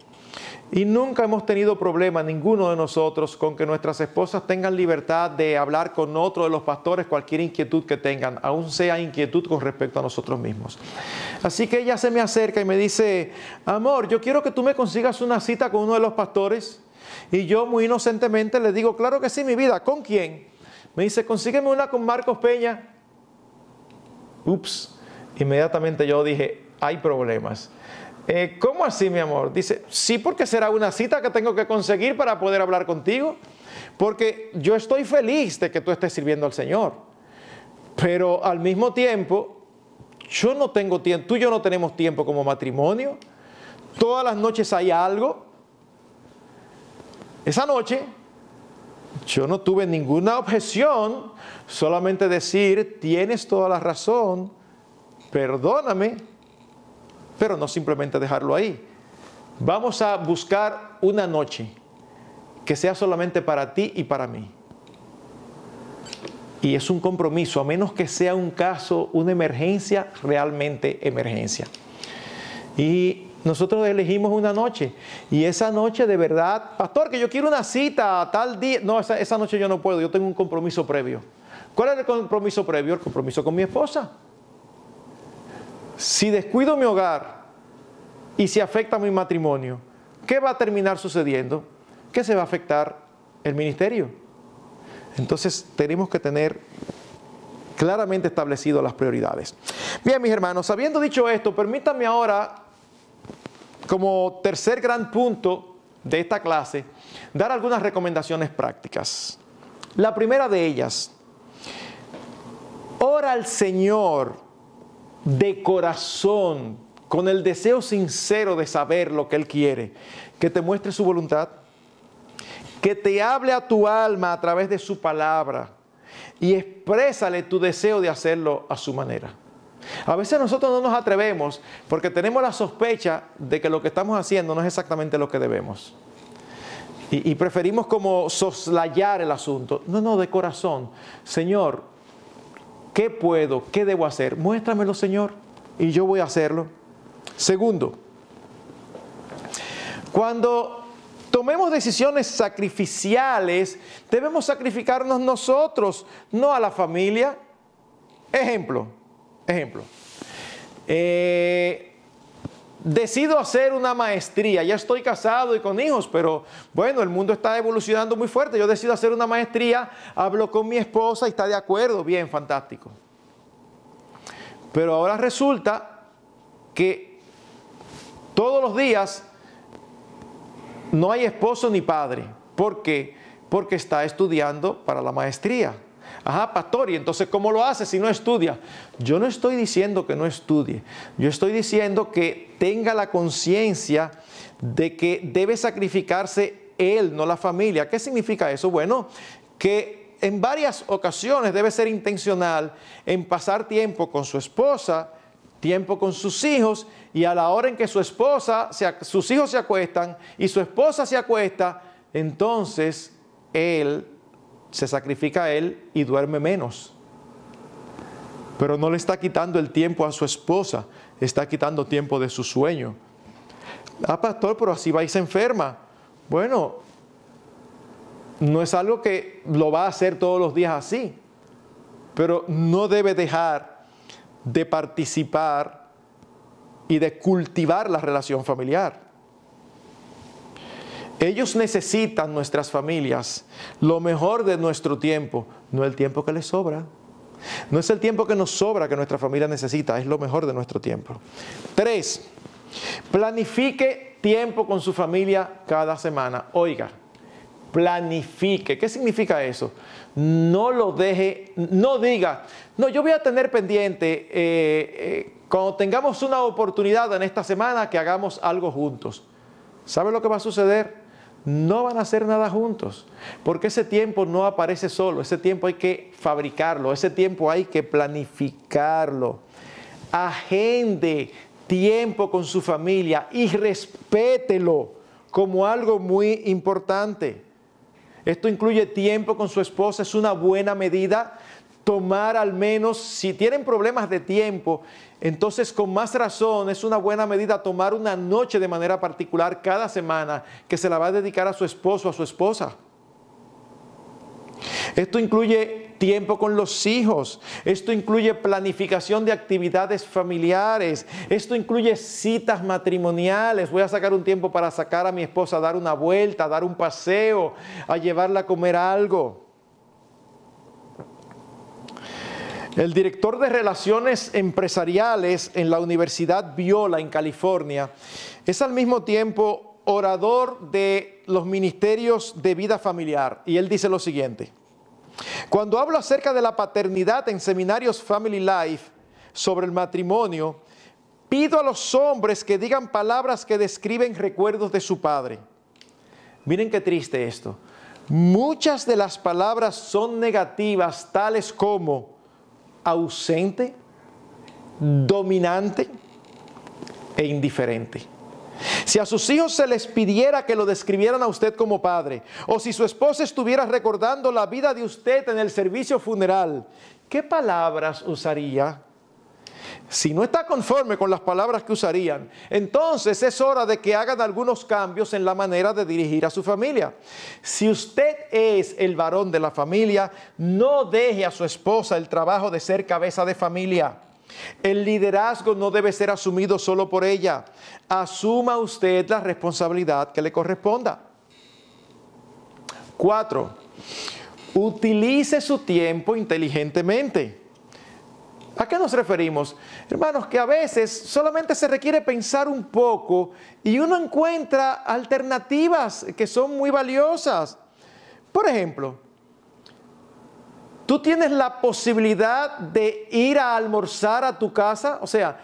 [SPEAKER 1] Y nunca hemos tenido problema, ninguno de nosotros, con que nuestras esposas tengan libertad de hablar con otro de los pastores cualquier inquietud que tengan, aun sea inquietud con respecto a nosotros mismos. Así que ella se me acerca y me dice: amor, yo quiero que tú me consigas una cita con uno de los pastores. Y yo muy inocentemente le digo: claro que sí, mi vida. ¿Con quién? Me dice: consígueme una con Marcos Peña. Ups, inmediatamente yo dije: hay problemas. ¿Cómo así, mi amor? Dice: sí, porque será una cita que tengo que conseguir para poder hablar contigo. Porque yo estoy feliz de que tú estés sirviendo al Señor. Pero al mismo tiempo, yo no tengo tiempo, tú y yo no tenemos tiempo como matrimonio. Todas las noches hay algo. Esa noche, yo no tuve ninguna objeción, solamente decir: tienes toda la razón, perdóname. Pero no simplemente dejarlo ahí. Vamos a buscar una noche que sea solamente para ti y para mí. Y es un compromiso, a menos que sea un caso, una emergencia, realmente emergencia. Y nosotros elegimos una noche. Y esa noche de verdad: pastor, que yo quiero una cita a tal día. No, esa noche yo no puedo, yo tengo un compromiso previo. ¿Cuál es el compromiso previo? El compromiso con mi esposa. Si descuido mi hogar y se afecta mi matrimonio, ¿qué va a terminar sucediendo? Que se va a afectar el ministerio. Entonces tenemos que tener claramente establecidas las prioridades. Bien, mis hermanos, habiendo dicho esto, permítanme ahora, como tercer gran punto de esta clase, dar algunas recomendaciones prácticas. La primera de ellas: ora al Señor de corazón, con el deseo sincero de saber lo que Él quiere, que te muestre su voluntad, que te hable a tu alma a través de su palabra y exprésale tu deseo de hacerlo a su manera. A veces nosotros no nos atrevemos porque tenemos la sospecha de que lo que estamos haciendo no es exactamente lo que debemos. Y preferimos como soslayar el asunto. No, de corazón. Señor, ¿qué puedo? ¿Qué debo hacer? Muéstramelo, Señor, y yo voy a hacerlo. Segundo, cuando tomemos decisiones sacrificiales, debemos sacrificarnos nosotros, no a la familia. Ejemplo. Decido hacer una maestría. Ya estoy casado y con hijos, pero bueno, el mundo está evolucionando muy fuerte. Yo decido hacer una maestría, hablo con mi esposa y está de acuerdo. Bien, fantástico. Pero ahora resulta que todos los días no hay esposo ni padre. ¿Por qué? Porque está estudiando para la maestría. Ajá, pastor, ¿y entonces cómo lo hace si no estudia? Yo no estoy diciendo que no estudie. Yo estoy diciendo que tenga la conciencia de que debe sacrificarse él, no la familia. ¿Qué significa eso? Bueno, que en varias ocasiones debe ser intencional en pasar tiempo con su esposa, tiempo con sus hijos, y a la hora en que sus hijos se acuestan y su esposa se acuesta, entonces él se sacrifica a él y duerme menos. Pero no le está quitando el tiempo a su esposa, está quitando tiempo de su sueño. Ah, pastor, pero así va y se enferma. Bueno, no es algo que lo va a hacer todos los días así, pero no debe dejar de participar y de cultivar la relación familiar. Ellos necesitan, nuestras familias, lo mejor de nuestro tiempo, no el tiempo que les sobra. No es el tiempo que nos sobra que nuestra familia necesita, es lo mejor de nuestro tiempo. 3, planifique tiempo con su familia cada semana. Oiga, planifique. ¿Qué significa eso? No lo deje, no diga: no, yo voy a tener pendiente cuando tengamos una oportunidad en esta semana que hagamos algo juntos. ¿Sabe lo que va a suceder? No van a hacer nada juntos, porque ese tiempo no aparece solo, ese tiempo hay que fabricarlo, ese tiempo hay que planificarlo. Agende tiempo con su familia y respételo como algo muy importante. Esto incluye tiempo con su esposa, es una buena medida. tomar al menos, si tienen problemas de tiempo, entonces con más razón es una buena medida tomar una noche de manera particular cada semana que se la va a dedicar a su esposo o a su esposa. Esto incluye tiempo con los hijos, esto incluye planificación de actividades familiares, esto incluye citas matrimoniales. Voy a sacar un tiempo para sacar a mi esposa a dar una vuelta, a dar un paseo, a llevarla a comer algo. El director de Relaciones Empresariales en la Universidad Biola en California es al mismo tiempo orador de los ministerios de vida familiar. Y él dice lo siguiente: cuando hablo acerca de la paternidad en seminarios Family Life sobre el matrimonio, pido a los hombres que digan palabras que describen recuerdos de su padre. Miren qué triste esto. Muchas de las palabras son negativas, tales como ausente, dominante e indiferente. Si a sus hijos se les pidiera que lo describieran a usted como padre, o si su esposa estuviera recordando la vida de usted en el servicio funeral, ¿qué palabras usaría? Si no está conforme con las palabras que usarían, entonces es hora de que hagan algunos cambios en la manera de dirigir a su familia. Si usted es el varón de la familia, no deje a su esposa el trabajo de ser cabeza de familia. El liderazgo no debe ser asumido solo por ella. Asuma usted la responsabilidad que le corresponda. 4. Utilice su tiempo inteligentemente. ¿A qué nos referimos? Hermanos, que a veces solamente se requiere pensar un poco y uno encuentra alternativas que son muy valiosas. Por ejemplo, tú tienes la posibilidad de ir a almorzar a tu casa, o sea,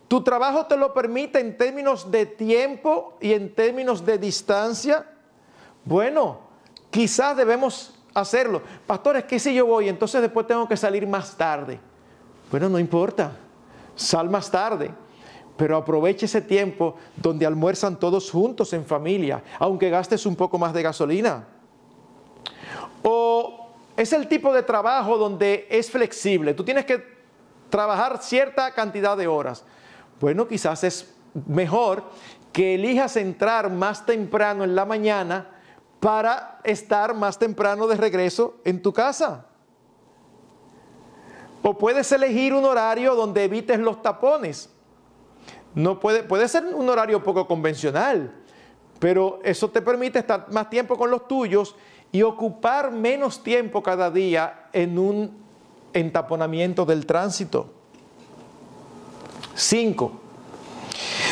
[SPEAKER 1] tu trabajo te lo permite en términos de tiempo y en términos de distancia. Bueno, quizás debemos hacerlo. Pastor, es que si yo voy, entonces después tengo que salir más tarde. Bueno, no importa, sal más tarde, pero aproveche ese tiempo donde almuerzan todos juntos en familia, aunque gastes un poco más de gasolina. O es el tipo de trabajo donde es flexible, tú tienes que trabajar cierta cantidad de horas. Bueno, quizás es mejor que elijas entrar más temprano en la mañana para estar más temprano de regreso en tu casa. O puedes elegir un horario donde evites los tapones. No puede ser un horario poco convencional, pero eso te permite estar más tiempo con los tuyos y ocupar menos tiempo cada día en un entaponamiento del tránsito. 5.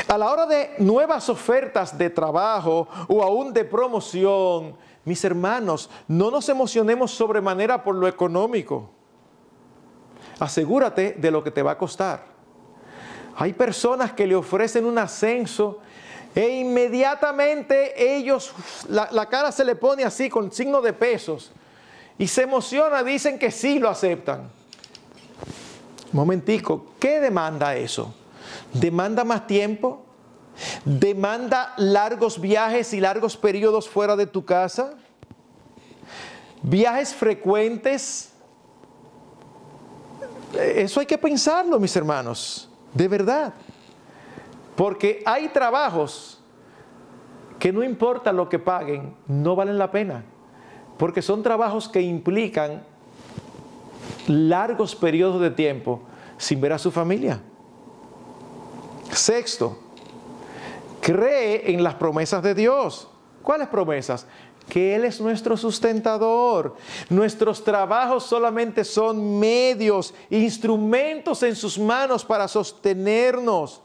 [SPEAKER 1] A la hora de nuevas ofertas de trabajo o aún de promoción, mis hermanos, no nos emocionemos sobremanera por lo económico. Asegúrate de lo que te va a costar. Hay personas que le ofrecen un ascenso e inmediatamente ellos, la cara se le pone así con signo de pesos y se emociona, dicen que sí lo aceptan. Momentico, ¿qué demanda eso? ¿Demanda más tiempo? ¿Demanda largos viajes y largos periodos fuera de tu casa? ¿Viajes frecuentes? Eso hay que pensarlo, mis hermanos, de verdad. Porque hay trabajos que no importa lo que paguen, no valen la pena. Porque son trabajos que implican largos periodos de tiempo sin ver a su familia. 6. Cree en las promesas de Dios. ¿Cuáles promesas? Que Él es nuestro sustentador. Nuestros trabajos solamente son medios, instrumentos en sus manos para sostenernos.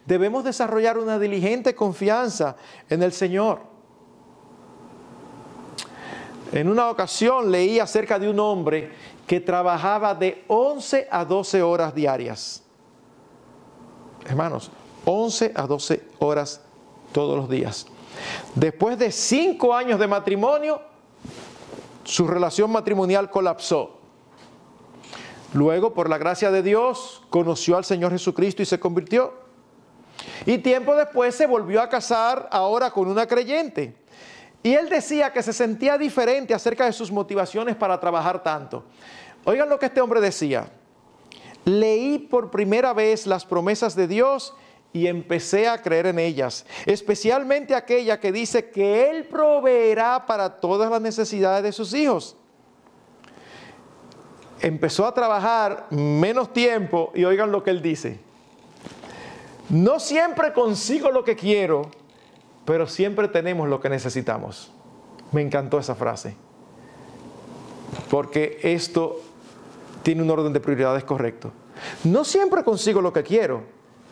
[SPEAKER 1] Debemos desarrollar una diligente confianza en el Señor. En una ocasión leí acerca de un hombre que trabajaba de 11 a 12 horas diarias. Hermanos, 11 a 12 horas todos los días. Después de 5 años de matrimonio, su relación matrimonial colapsó. Luego, por la gracia de Dios, conoció al Señor Jesucristo y se convirtió. Y tiempo después se volvió a casar ahora con una creyente. Y él decía que se sentía diferente acerca de sus motivaciones para trabajar tanto. Oigan lo que este hombre decía. Leí por primera vez las promesas de Dios y empecé a creer en ellas, especialmente aquella que dice que Él proveerá para todas las necesidades de sus hijos. Empezó a trabajar menos tiempo y oigan lo que él dice. No siempre consigo lo que quiero, pero siempre tenemos lo que necesitamos. Me encantó esa frase, porque esto tiene un orden de prioridades correcto. No siempre consigo lo que quiero,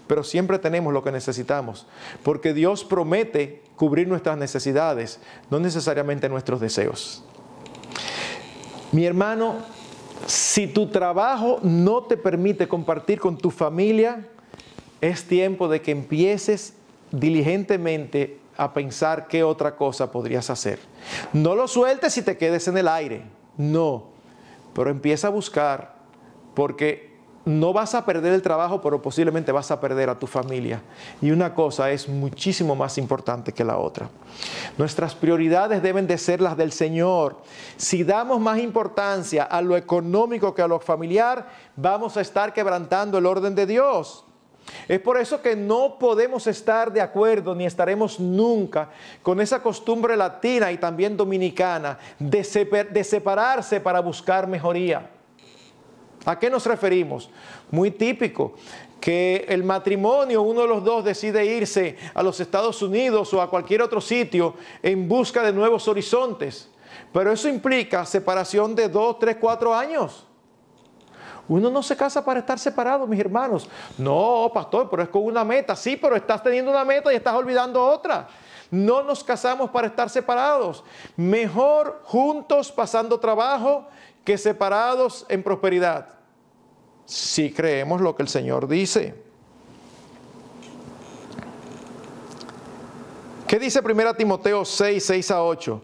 [SPEAKER 1] pero siempre tenemos lo que necesitamos, porque Dios promete cubrir nuestras necesidades, no necesariamente nuestros deseos. Mi hermano, si tu trabajo no te permite compartir con tu familia, es tiempo de que empieces diligentemente a pensar qué otra cosa podrías hacer. No lo sueltes y te quedes en el aire, no, pero empieza a buscar, porque no vas a perder el trabajo, pero posiblemente vas a perder a tu familia. Y una cosa es muchísimo más importante que la otra. Nuestras prioridades deben de ser las del Señor. Si damos más importancia a lo económico que a lo familiar, vamos a estar quebrantando el orden de Dios. Es por eso que no podemos estar de acuerdo, ni estaremos nunca, con esa costumbre latina y también dominicana de separarse para buscar mejoría. ¿A qué nos referimos? Muy típico, que el matrimonio, uno de los dos decide irse a los Estados Unidos o a cualquier otro sitio en busca de nuevos horizontes. Pero eso implica separación de 2, 3, 4 años. Uno no se casa para estar separado, mis hermanos. No, pastor, pero es con una meta. Sí, pero estás teniendo una meta y estás olvidando otra. No nos casamos para estar separados. Mejor juntos pasando trabajo que separados en prosperidad. Si creemos lo que el Señor dice. ¿Qué dice 1 Timoteo 6, 6 a 8?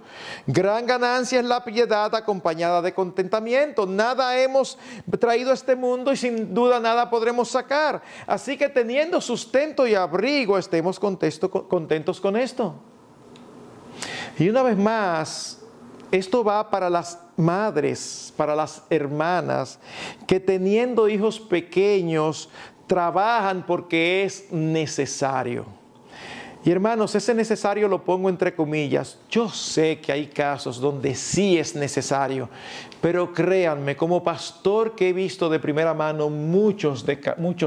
[SPEAKER 1] Gran ganancia es la piedad acompañada de contentamiento. Nada hemos traído a este mundo y sin duda nada podremos sacar. Así que teniendo sustento y abrigo, estemos contentos con esto. Y una vez más, esto va para las madres, para las hermanas, que teniendo hijos pequeños, trabajan porque es necesario. Y hermanos, ese necesario lo pongo entre comillas. Yo sé que hay casos donde sí es necesario, pero créanme, como pastor que he visto de primera mano muchos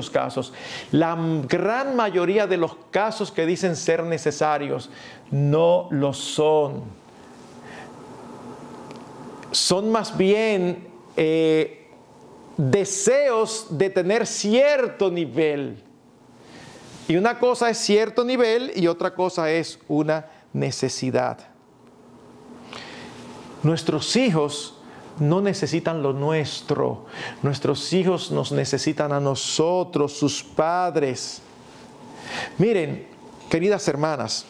[SPEAKER 1] casos, la gran mayoría de los casos que dicen ser necesarios no lo son. Son más bien deseos de tener cierto nivel. Y una cosa es cierto nivel y otra cosa es una necesidad. Nuestros hijos no necesitan lo nuestro. Nuestros hijos nos necesitan a nosotros, sus padres. Miren, queridas hermanas,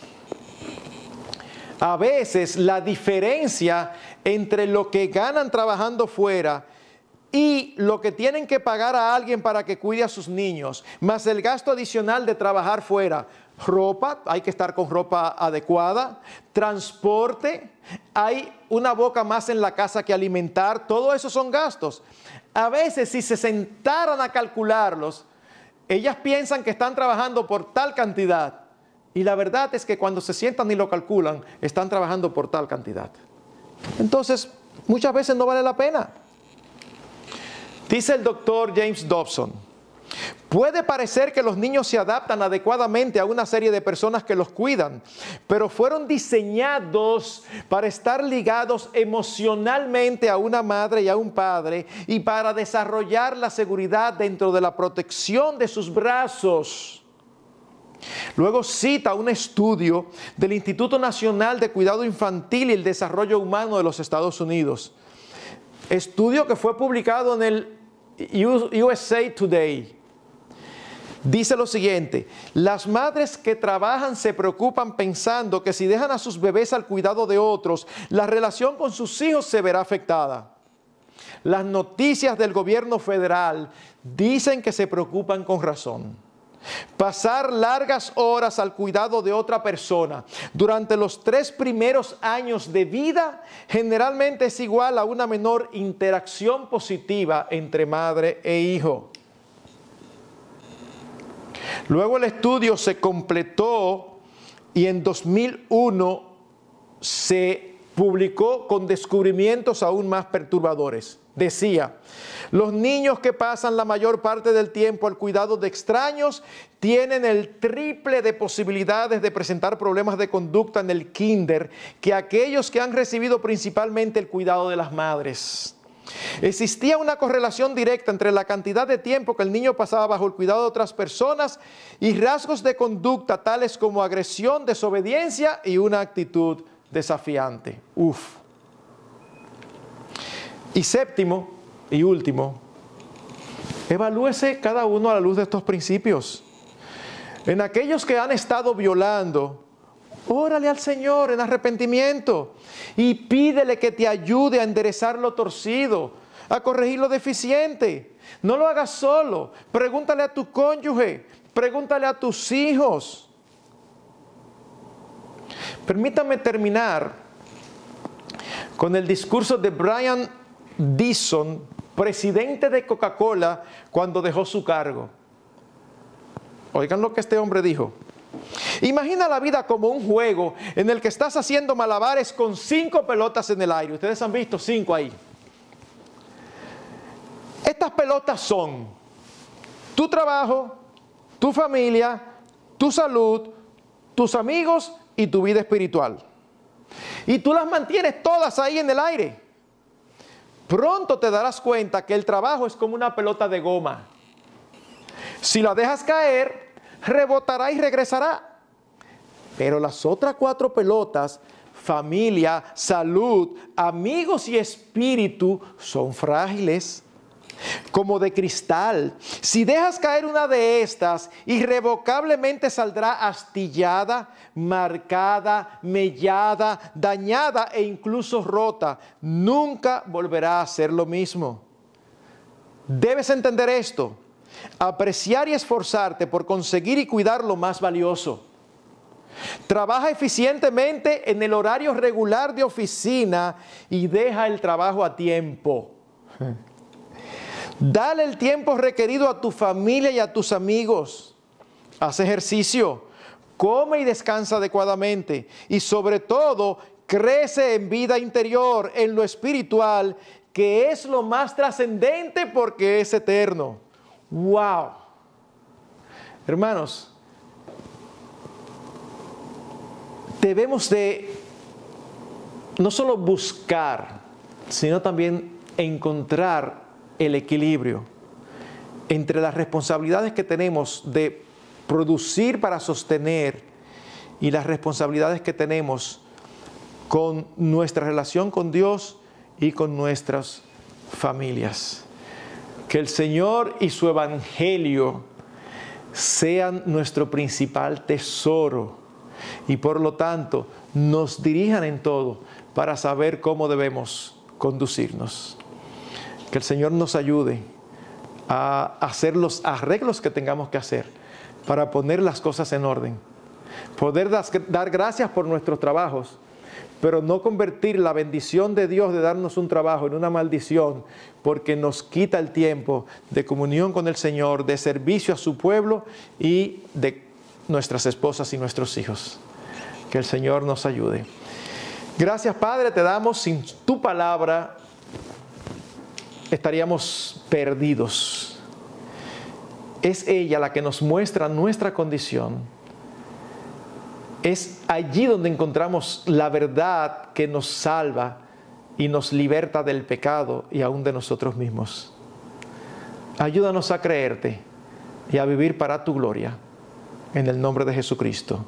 [SPEAKER 1] a veces la diferencia entre lo que ganan trabajando fuera y lo que tienen que pagar a alguien para que cuide a sus niños, más el gasto adicional de trabajar fuera, ropa, hay que estar con ropa adecuada, transporte, hay una boca más en la casa que alimentar, todo eso son gastos. A veces si se sentaran a calcularlos, ellas piensan que están trabajando por tal cantidad y la verdad es que cuando se sientan y lo calculan, están trabajando por tal cantidad. Entonces, muchas veces no vale la pena. Dice el doctor James Dobson, puede parecer que los niños se adaptan adecuadamente a una serie de personas que los cuidan, pero fueron diseñados para estar ligados emocionalmente a una madre y a un padre y para desarrollar la seguridad dentro de la protección de sus brazos. Luego cita un estudio del Instituto Nacional de Cuidado Infantil y el Desarrollo Humano de los Estados Unidos. Estudio que fue publicado en el USA Today. Dice lo siguiente: las madres que trabajan se preocupan pensando que si dejan a sus bebés al cuidado de otros, la relación con sus hijos se verá afectada. Las noticias del gobierno federal dicen que se preocupan con razón. Pasar largas horas al cuidado de otra persona durante los 3 primeros años de vida generalmente es igual a una menor interacción positiva entre madre e hijo. Luego el estudio se completó y en 2001 se publicó con descubrimientos aún más perturbadores. Decía, los niños que pasan la mayor parte del tiempo al cuidado de extraños tienen el triple de posibilidades de presentar problemas de conducta en el kinder que aquellos que han recibido principalmente el cuidado de las madres. Existía una correlación directa entre la cantidad de tiempo que el niño pasaba bajo el cuidado de otras personas y rasgos de conducta tales como agresión, desobediencia y una actitud desafiante. Y séptimo y último, evalúese cada uno a la luz de estos principios. En aquellos que han estado violando, órale al Señor en arrepentimiento y pídele que te ayude a enderezar lo torcido, a corregir lo deficiente. No lo hagas solo. Pregúntale a tu cónyuge, pregúntale a tus hijos. Permítame terminar con el discurso de Brian Dyson, presidente de Coca-Cola, cuando dejó su cargo. Oigan lo que este hombre dijo. Imagina la vida como un juego en el que estás haciendo malabares con 5 pelotas en el aire. Ustedes han visto 5 ahí. Estas pelotas son tu trabajo, tu familia, tu salud, tus amigos y tu vida espiritual. Y tú las mantienes todas ahí en el aire. Pronto te darás cuenta que el trabajo es como una pelota de goma. Si la dejas caer, rebotará y regresará. Pero las otras 4 pelotas, familia, salud, amigos y espíritu, son frágiles, como de cristal. Si dejas caer una de estas, irrevocablemente saldrá astillada, marcada, mellada, dañada e incluso rota. Nunca volverá a ser lo mismo. Debes entender esto, apreciar y esforzarte por conseguir y cuidar lo más valioso. Trabaja eficientemente en el horario regular de oficina y deja el trabajo a tiempo. Dale el tiempo requerido a tu familia y a tus amigos. Haz ejercicio, come y descansa adecuadamente y sobre todo crece en vida interior, en lo espiritual, que es lo más trascendente porque es eterno. ¡Wow! Hermanos, debemos de no solo buscar, sino también encontrar el equilibrio entre las responsabilidades que tenemos de producir para sostener y las responsabilidades que tenemos con nuestra relación con Dios y con nuestras familias. Que el Señor y su Evangelio sean nuestro principal tesoro y por lo tanto nos dirijan en todo para saber cómo debemos conducirnos. Que el Señor nos ayude a hacer los arreglos que tengamos que hacer para poner las cosas en orden. Poder dar gracias por nuestros trabajos, pero no convertir la bendición de Dios de darnos un trabajo en una maldición, porque nos quita el tiempo de comunión con el Señor, de servicio a su pueblo y de nuestras esposas y nuestros hijos. Que el Señor nos ayude. Gracias, Padre, te damos. Sin tu palabra estaríamos perdidos. Es ella la que nos muestra nuestra condición. Es allí donde encontramos la verdad que nos salva y nos liberta del pecado y aún de nosotros mismos. Ayúdanos a creerte y a vivir para tu gloria. En el nombre de Jesucristo.